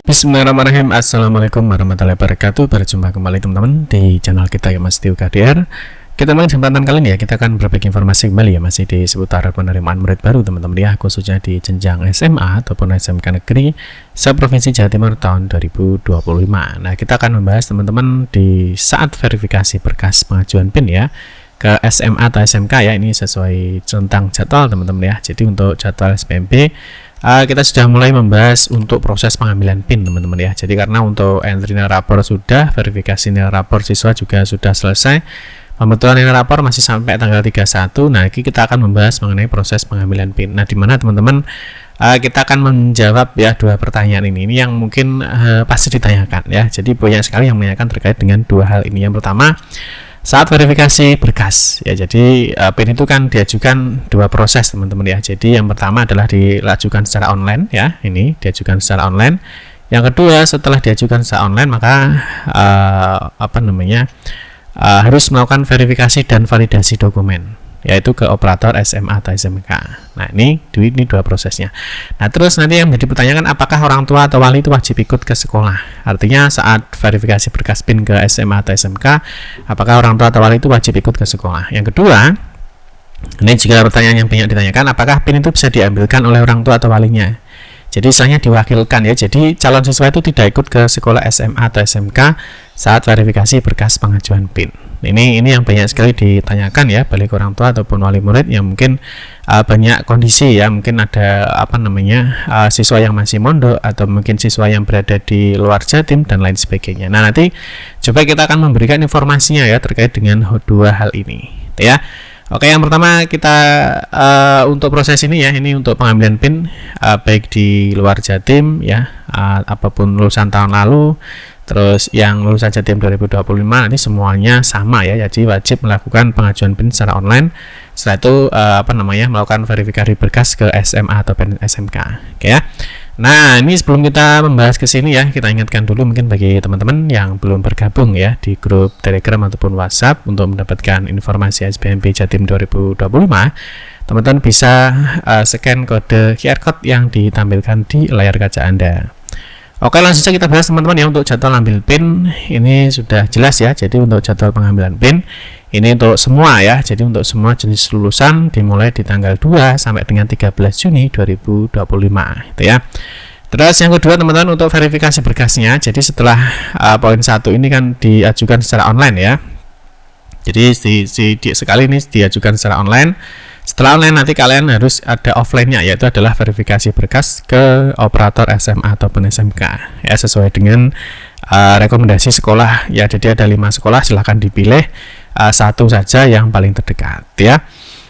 Bismillahirrahmanirrahim. Assalamualaikum warahmatullahi wabarakatuh. Berjumpa kembali teman-teman di channel kita ya, Mas Tio KDR. Kita memang kesempatan kali ini ya, kita akan berbagi informasi kembali ya, masih di seputar penerimaan murid baru teman-teman ya, khususnya di jenjang SMA ataupun SMK negeri se-Provinsi Jawa Timur tahun 2025. Nah, kita akan membahas teman-teman di saat verifikasi berkas pengajuan PIN ya ke SMA atau SMK ya, ini sesuai tentang jadwal teman-teman ya. Jadi untuk jadwal SPMB kita sudah mulai membahas untuk proses pengambilan PIN teman-teman ya. Jadi karena untuk entry nilai rapor sudah, verifikasi nilai rapor siswa juga sudah selesai, pembetulan nilai rapor masih sampai tanggal 31. Nah, ini kita akan membahas mengenai proses pengambilan PIN. Nah, di mana teman-teman kita akan menjawab ya dua pertanyaan ini yang mungkin pasti ditanyakan ya. Jadi banyak sekali yang menanyakan terkait dengan dua hal ini. Yang pertama, saat verifikasi berkas ya, jadi PIN itu kan diajukan dua proses teman-teman ya. Jadi yang pertama adalah diajukan secara online ya, ini diajukan secara online. Yang kedua, setelah diajukan secara online maka harus melakukan verifikasi dan validasi dokumen, yaitu ke operator SMA atau SMK. Nah, ini dua prosesnya. Nah, terus nanti yang menjadi pertanyaan, apakah orang tua atau wali itu wajib ikut ke sekolah? Artinya saat verifikasi berkas PIN ke SMA atau SMK, apakah orang tua atau wali itu wajib ikut ke sekolah? Yang kedua, ini juga pertanyaan yang banyak ditanyakan, apakah PIN itu bisa diambilkan oleh orang tua atau walinya? Jadi istilahnya diwakilkan ya. Jadi calon siswa itu tidak ikut ke sekolah SMA atau SMK saat verifikasi berkas pengajuan PIN. Ini yang banyak sekali ditanyakan ya, baik orang tua ataupun wali murid yang mungkin banyak kondisi ya, mungkin ada siswa yang masih mondok atau mungkin siswa yang berada di luar Jatim dan lain sebagainya. Nah, nanti coba kita akan memberikan informasinya ya terkait dengan dua hal ini ya. Oke, yang pertama kita untuk proses ini ya, ini untuk pengambilan PIN baik di luar Jatim ya, apapun lulusan tahun lalu, terus yang lulusan Jatim 2025 ini semuanya sama ya, jadi wajib melakukan pengajuan PIN secara online. Setelah itu melakukan verifikasi berkas ke SMA atau SMK. Oke ya. Nah, ini sebelum kita membahas ke sini ya, kita ingatkan dulu mungkin bagi teman-teman yang belum bergabung ya di grup Telegram ataupun WhatsApp untuk mendapatkan informasi SPMB Jatim 2025, teman-teman bisa scan kode QR Code yang ditampilkan di layar kaca Anda. Oke, langsung saja kita bahas teman-teman ya, untuk jadwal ambil PIN ini sudah jelas ya. Jadi untuk jadwal pengambilan PIN ini untuk semua ya, jadi untuk semua jenis lulusan dimulai di tanggal 2 sampai dengan 13 Juni 2025 itu ya. Terus yang kedua teman-teman, untuk verifikasi berkasnya, jadi setelah poin 1 ini kan diajukan secara online ya. Jadi sekali ini diajukan secara online. Setelah online nanti kalian harus ada offline-nya, yaitu adalah verifikasi berkas ke operator SMA ataupun SMK ya, sesuai dengan rekomendasi sekolah ya. Jadi ada 5 sekolah, silahkan dipilih satu saja yang paling terdekat ya.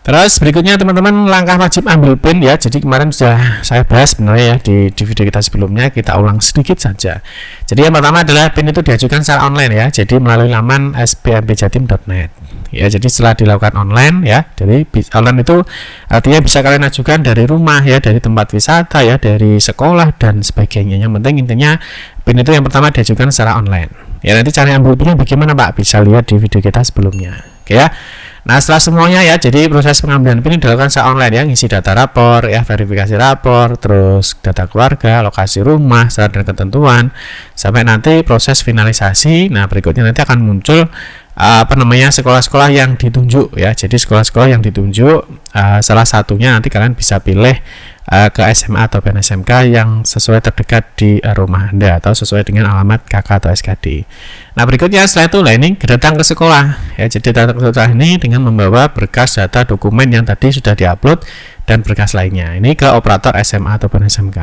Terus berikutnya teman-teman, langkah wajib ambil PIN ya. Jadi kemarin sudah saya bahas sebenarnya ya di video kita sebelumnya, kita ulang sedikit saja. Jadi yang pertama adalah PIN itu diajukan secara online ya, jadi melalui laman spmbjatim.net ya. Jadi setelah dilakukan online ya, jadi online itu artinya bisa kalian ajukan dari rumah ya, dari tempat wisata ya, dari sekolah dan sebagainya. Yang penting intinya PIN itu yang pertama diajukan secara online ya. Nanti cara ambil PIN bagaimana Pak, bisa lihat di video kita sebelumnya. Oke ya. Nah, setelah semuanya ya, jadi proses pengambilan PIN dilakukan secara online ya, ngisi data rapor ya, verifikasi rapor, terus data keluarga, lokasi rumah, syarat dan ketentuan, sampai nanti proses finalisasi. Nah, berikutnya nanti akan muncul sekolah-sekolah yang ditunjuk ya. Jadi sekolah-sekolah yang ditunjuk salah satunya nanti kalian bisa pilih ke SMA atau SMK yang sesuai terdekat di rumah Anda atau sesuai dengan alamat KK atau SKD. Nah, berikutnya setelah itu ini datang ke sekolah ya. Jadi datang ke sekolah ini dengan membawa berkas data dokumen yang tadi sudah diupload dan berkas lainnya ini ke operator SMA atau SMK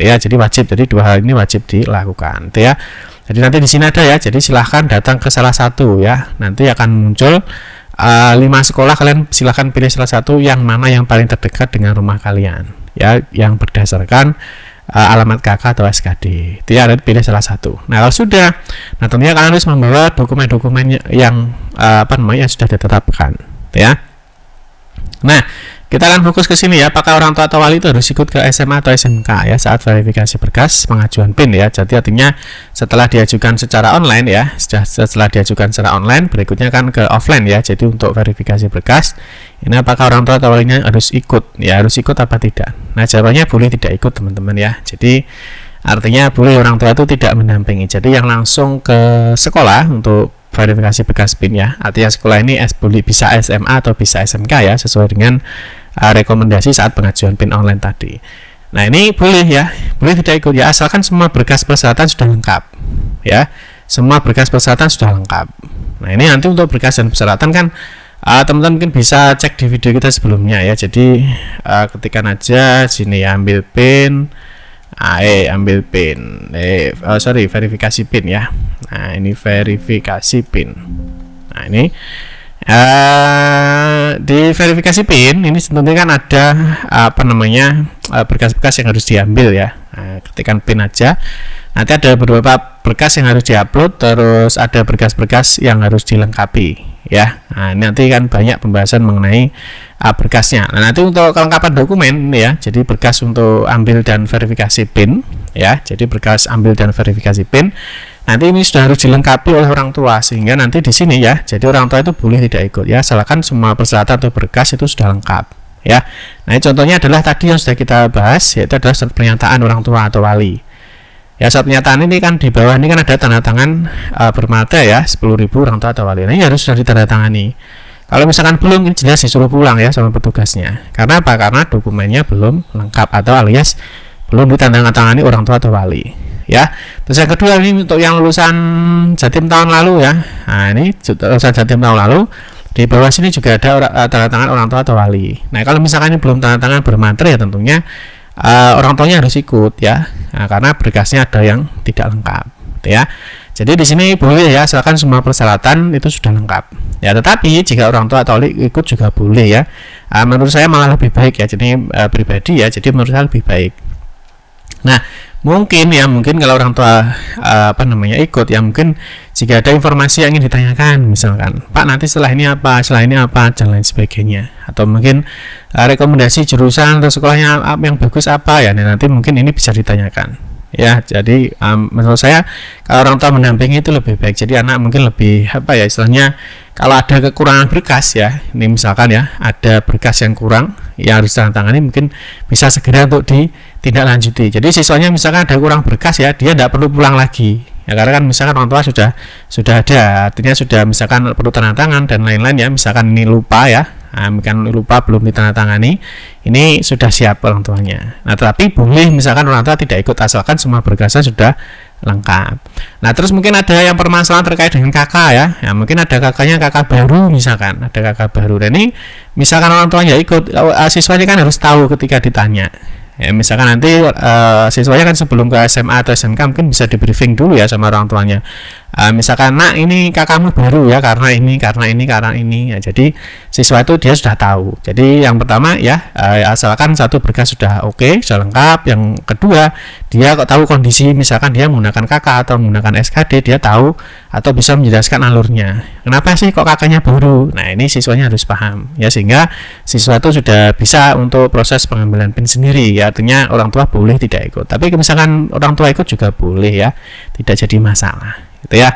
ya. Jadi wajib, jadi dua hal ini wajib dilakukan ya. Jadi nanti di sini ada ya, jadi silahkan datang ke salah satu ya, nanti akan muncul 5 sekolah, kalian silahkan pilih salah satu yang mana yang paling terdekat dengan rumah kalian ya, yang berdasarkan alamat KK atau SKD itu ya, pilih salah satu. Nah, kalau sudah, nah tentunya kalian harus membawa dokumen-dokumen yang sudah ditetapkan ya. Nah, kita akan fokus ke sini ya, apakah orang tua atau wali itu harus ikut ke SMA atau SMK ya saat verifikasi berkas pengajuan PIN ya. Jadi artinya setelah diajukan secara online ya, setelah diajukan secara online, berikutnya kan ke offline ya. Jadi untuk verifikasi berkas ini apakah orang tua atau walinya harus ikut ya, harus ikut apa tidak. Nah, jawabannya boleh tidak ikut teman-teman ya. Jadi Artinya boleh orang tua itu tidak mendampingi. Jadi yang langsung ke sekolah untuk verifikasi berkas PIN ya. Artinya sekolah ini bisa SMA atau bisa SMK ya, sesuai dengan rekomendasi saat pengajuan PIN online tadi. Nah ini boleh ya, boleh tidak ikut ya, asalkan semua berkas persyaratan sudah lengkap ya. Semua berkas persyaratan sudah lengkap. Nah ini nanti untuk berkas dan persyaratan kan teman-teman mungkin bisa cek di video kita sebelumnya ya. Jadi ketikkan aja sini ya, ambil PIN, verifikasi PIN ya. Nah ini verifikasi PIN. Nah ini di verifikasi PIN ini tentunya kan ada berkas-berkas yang harus diambil ya. Nah, ketikkan PIN aja. Nanti ada beberapa berkas yang harus diupload, terus ada berkas-berkas yang harus dilengkapi ya. Nah, nanti kan banyak pembahasan mengenai berkasnya. Nah, nanti untuk kelengkapan dokumen ya, jadi berkas untuk ambil dan verifikasi PIN ya. Jadi berkas ambil dan verifikasi PIN nanti ini sudah harus dilengkapi oleh orang tua, sehingga nanti di sini ya, jadi orang tua itu boleh tidak ikut ya, asalkan semua persyaratan atau berkas itu sudah lengkap ya. Nah, contohnya adalah tadi yang sudah kita bahas, yaitu adalah surat pernyataan orang tua atau wali. Ya, surat pernyataan ini kan di bawah ini kan ada tanda tangan bermata ya, 10.000 orang tua atau wali. Nah, ini harus sudah ditandatangani. Kalau misalkan belum, ini jelas disuruh pulang ya sama petugasnya. Karena apa? Karena dokumennya belum lengkap atau alias belum ditandatangani orang tua atau wali. Ya, terus yang kedua ini untuk yang lulusan Jatim tahun lalu ya. Nah, ini lulusan Jatim tahun lalu, di bawah sini juga ada tanda tangan orang tua atau wali. Nah, kalau misalkan ini belum tanda tangan bermaterai ya tentunya orang tuanya harus ikut ya. Nah, karena berkasnya ada yang tidak lengkap ya. Jadi di sini boleh ya, asalkan semua persyaratan itu sudah lengkap ya. Tetapi jika orang tua atau wali ikut juga boleh ya. Menurut saya malah lebih baik ya, jadi pribadi ya, jadi menurut saya lebih baik. Nah, mungkin kalau orang tua ikut ya, mungkin jika ada informasi yang ingin ditanyakan, misalkan Pak nanti setelah ini apa dan lain sebagainya, atau mungkin rekomendasi jurusan atau sekolahnya yang bagus apa ya, nanti mungkin ini bisa ditanyakan ya. Jadi menurut saya kalau orang tua mendampingi itu lebih baik, jadi anak mungkin lebih istilahnya kalau ada kekurangan berkas ya, ini misalkan ya ada berkas yang kurang yang harus ditandatangani, mungkin bisa segera untuk ditindaklanjuti. Jadi siswanya misalkan ada kurang berkas ya, dia tidak perlu pulang lagi ya, karena kan misalkan orang tua sudah ada, artinya sudah misalkan perlu tanda tangan dan lain-lain ya, misalkan ini lupa ya, belum ditandatangani, ini sudah siap orang tuanya. Nah, tapi boleh misalkan orang tua tidak ikut asalkan semua berkasnya sudah lengkap. Nah, terus mungkin ada yang permasalahan terkait dengan kakak ya, mungkin ada kakak baru, misalkan ada kakak baru, dan ini misalkan orang tuanya ikut, siswanya kan harus tahu ketika ditanya ya, misalkan nanti siswanya kan sebelum ke SMA atau SMK mungkin bisa di briefing dulu ya sama orang tuanya. Misalkan nak ini kakakmu baru ya karena ini ya, jadi siswa itu dia sudah tahu. Jadi yang pertama ya, asalkan satu berkas sudah oke, sudah lengkap. Yang kedua, dia kok tahu kondisi, misalkan dia menggunakan kakak atau menggunakan SKD, dia tahu atau bisa menjelaskan alurnya. Kenapa sih kok kakaknya baru? Nah, ini siswanya harus paham ya, sehingga siswa itu sudah bisa untuk proses pengambilan PIN sendiri ya. Artinya orang tua boleh tidak ikut, tapi misalkan orang tua ikut juga boleh ya, tidak jadi masalah gitu ya.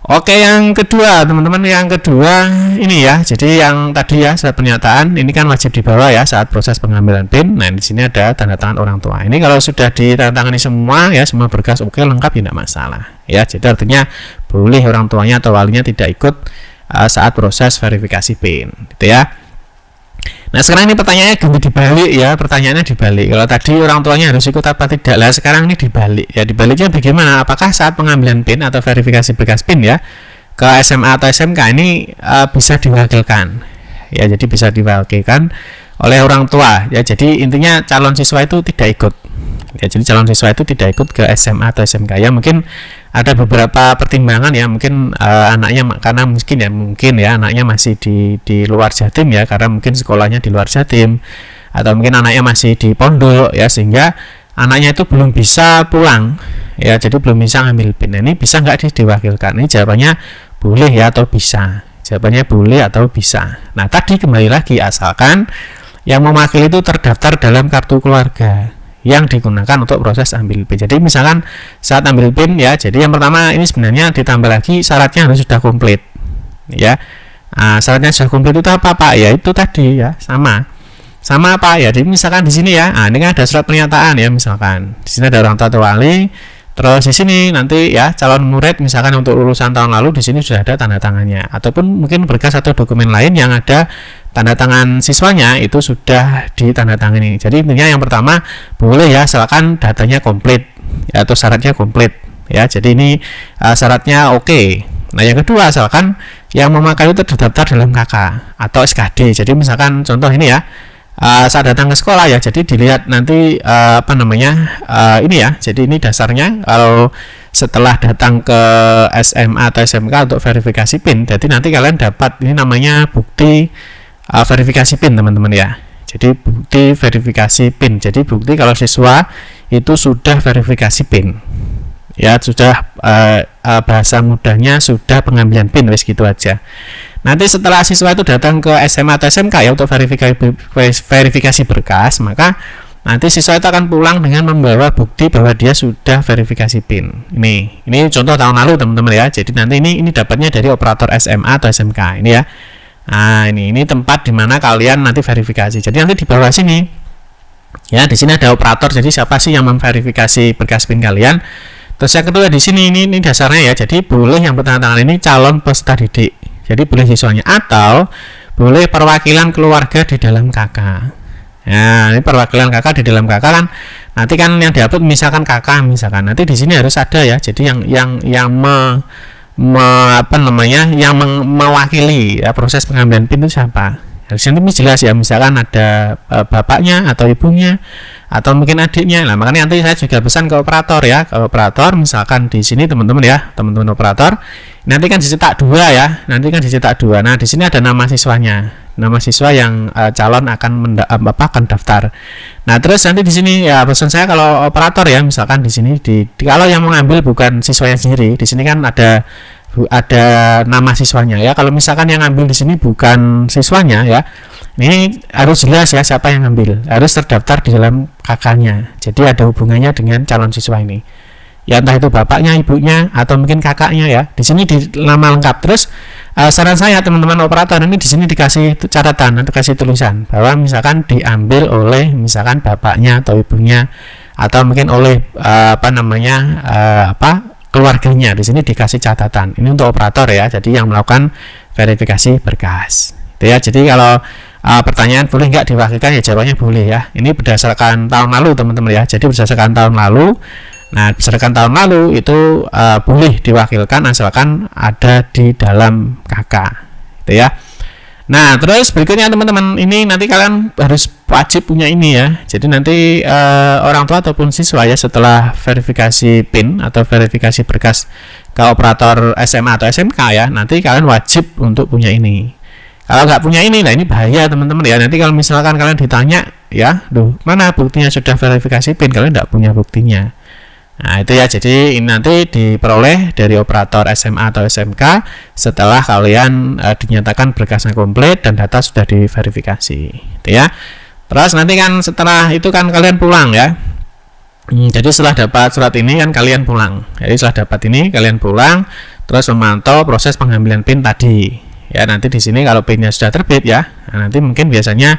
Oke, yang kedua teman-teman, yang kedua ini ya, jadi yang tadi ya surat pernyataan ini kan wajib dibawa ya saat proses pengambilan PIN. Nah, di sini ada tanda tangan orang tua. Ini kalau sudah ditandatangani semua ya, semua berkas oke lengkap ya, tidak masalah ya. Jadi artinya boleh orang tuanya atau walinya tidak ikut saat proses verifikasi PIN gitu ya. Nah, sekarang ini pertanyaannya ganti dibalik ya, pertanyaannya dibalik. Kalau tadi orang tuanya harus ikut apa tidak, lah sekarang ini dibalik ya. Dibaliknya bagaimana? Apakah saat pengambilan PIN atau verifikasi berkas PIN ya ke SMA atau SMK ini bisa diwakilkan ya, jadi bisa diwakilkan oleh orang tua ya. Jadi intinya calon siswa itu tidak ikut ya, jadi calon siswa itu tidak ikut ke SMA atau SMK ya. Mungkin ada beberapa pertimbangan ya, mungkin anaknya karena mungkin ya anaknya masih di luar Jatim ya, karena mungkin sekolahnya di luar Jatim, atau mungkin anaknya masih di pondok ya, sehingga anaknya itu belum bisa pulang ya, jadi belum bisa ngambil PIN. Ini bisa nggak diwakilkan? Ini jawabannya boleh ya atau bisa. Jawabannya boleh atau bisa. Nah, tadi kembali lagi, asalkan yang mewakili itu terdaftar dalam kartu keluarga yang digunakan untuk proses ambil PIN. Jadi misalkan saat ambil PIN ya, jadi yang pertama ini sebenarnya ditambah lagi syaratnya harus sudah komplit ya. Syaratnya sudah komplit itu apa Pak? Ya itu tadi ya, sama. sama apa ya? Jadi misalkan di sini ya, ini kan ada surat pernyataan ya, misalkan di sini ada orang tua atau wali. Terus di sini nanti ya calon murid misalkan untuk lulusan tahun lalu di sini sudah ada tanda tangannya, ataupun mungkin berkas atau dokumen lain yang ada tanda tangan siswanya itu sudah ditandatangani. Jadi intinya yang pertama boleh ya asalkan datanya komplit ya, atau syaratnya komplit ya. Jadi ini syaratnya oke. Nah yang kedua asalkan yang memakai itu terdaftar dalam KK atau SKD. Jadi misalkan contoh ini ya. Saat datang ke sekolah ya, jadi dilihat nanti ini ya, jadi ini dasarnya kalau setelah datang ke SMA atau SMK untuk verifikasi PIN, jadi nanti kalian dapat ini namanya bukti verifikasi PIN teman-teman ya. Jadi bukti verifikasi PIN, jadi bukti kalau siswa itu sudah verifikasi PIN ya, sudah bahasa mudahnya sudah pengambilan PIN, wes gitu aja. Nanti setelah siswa itu datang ke SMA atau SMK ya untuk verifikasi berkas, maka nanti siswa itu akan pulang dengan membawa bukti bahwa dia sudah verifikasi PIN. Ini contoh tahun lalu teman-teman ya. Jadi nanti ini dapatnya dari operator SMA atau SMK ini ya. Nah ini tempat dimana kalian nanti verifikasi. Jadi nanti di bawah sini ya, di sini ada operator. Jadi siapa sih yang memverifikasi berkas PIN kalian? Terus yang kedua di sini ini dasarnya ya. Jadi boleh yang bertangan ini calon peserta didik. Jadi boleh siswanya atau boleh perwakilan keluarga di dalam KK. Nah, ini perwakilan KK di dalam KK kan nanti kan yang diupload misalkan KK misalkan. Nanti di sini harus ada ya. Jadi yang mewakili ya, proses pengambilan PIN itu siapa? Harusnya ini jelas ya, misalkan ada bapaknya atau ibunya atau mungkin adiknya. Nah, makanya nanti saya juga pesan ke operator ya, ke operator misalkan di sini teman-teman ya, teman-teman operator. Nanti kan dicetak 2 ya, nanti kan dicetak 2. Nah, di sini ada nama siswanya, nama siswa yang calon akan daftar. Nah, terus nanti di sini ya pesan saya kalau operator ya, misalkan di sini kalau yang mengambil bukan siswanya sendiri, di sini kan ada nama siswanya ya. Kalau misalkan yang ngambil di sini bukan siswanya ya, ini harus jelas ya siapa yang ngambil, harus terdaftar di dalam KK-nya. Jadi ada hubungannya dengan calon siswa ini. Ya entah itu bapaknya, ibunya, atau mungkin kakaknya ya. Di sini di nama lengkap. Terus saran saya teman-teman operator ini di sini dikasih catatan atau kasih tulisan bahwa misalkan diambil oleh misalkan bapaknya atau ibunya atau mungkin oleh keluarganya. Di sini dikasih catatan. Ini untuk operator ya. Jadi yang melakukan verifikasi berkas. Itu ya. Jadi kalau pertanyaan boleh nggak diwakilkan ya, jawabannya boleh ya. Ini berdasarkan tahun lalu teman-teman ya. Jadi berdasarkan tahun lalu. Nah, berdasarkan tahun lalu itu boleh diwakilkan asalkan ada di dalam KK, gitu ya. Nah, terus berikutnya teman-teman, ini nanti kalian harus wajib punya ini ya. Jadi nanti orang tua ataupun siswa ya setelah verifikasi PIN atau verifikasi berkas ke operator SMA atau SMK ya, nanti kalian wajib untuk punya ini. Kalau nggak punya ini, nah ini bahaya teman-teman ya. Nanti kalau misalkan kalian ditanya ya, mana buktinya sudah verifikasi PIN, kalian nggak punya buktinya. Nah itu ya, jadi ini nanti diperoleh dari operator SMA atau SMK setelah kalian dinyatakan berkasnya komplit dan data sudah diverifikasi, gitu ya. Terus nanti kan setelah itu kan kalian pulang ya. Jadi setelah dapat surat ini kan kalian pulang. Jadi setelah dapat ini kalian pulang, terus memantau proses pengambilan PIN tadi. Ya nanti di sini kalau PIN-nya sudah terbit ya, nah, nanti mungkin biasanya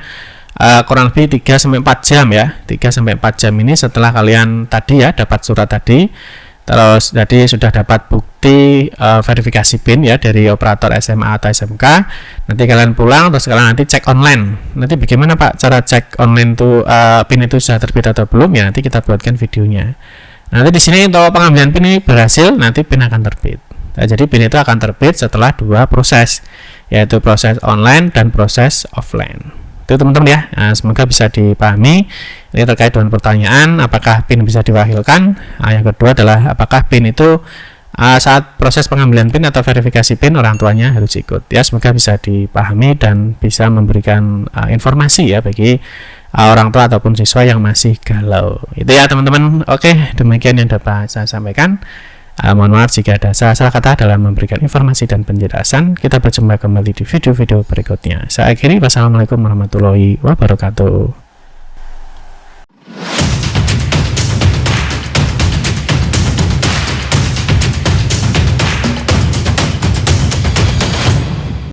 kurang lebih 3-4 jam ya, 3-4 jam ini setelah kalian tadi ya dapat surat tadi, terus tadi sudah dapat bukti verifikasi PIN ya dari operator SMA atau SMK. Nanti kalian pulang terus kalian nanti cek online. Nanti bagaimana Pak cara cek online tuh PIN itu sudah terbit atau belum ya, nanti kita buatkan videonya. Nanti di sini untuk pengambilan PIN ini berhasil, nanti PIN akan terbit. Nah, jadi PIN itu akan terbit setelah 2 proses, yaitu proses online dan proses offline. Itu teman-teman ya. Nah, semoga bisa dipahami. Ini terkait dengan pertanyaan apakah PIN bisa diwakilkan. Yang kedua adalah apakah PIN itu saat proses pengambilan PIN atau verifikasi PIN orang tuanya harus ikut ya. Semoga bisa dipahami dan bisa memberikan informasi ya bagi orang tua ataupun siswa yang masih galau. Itu ya teman-teman. Oke, demikian yang dapat saya sampaikan. Mohon maaf jika ada salah kata dalam memberikan informasi dan penjelasan. Kita berjumpa kembali di video-video berikutnya. Saya akhiri. Wassalamualaikum warahmatullahi wabarakatuh.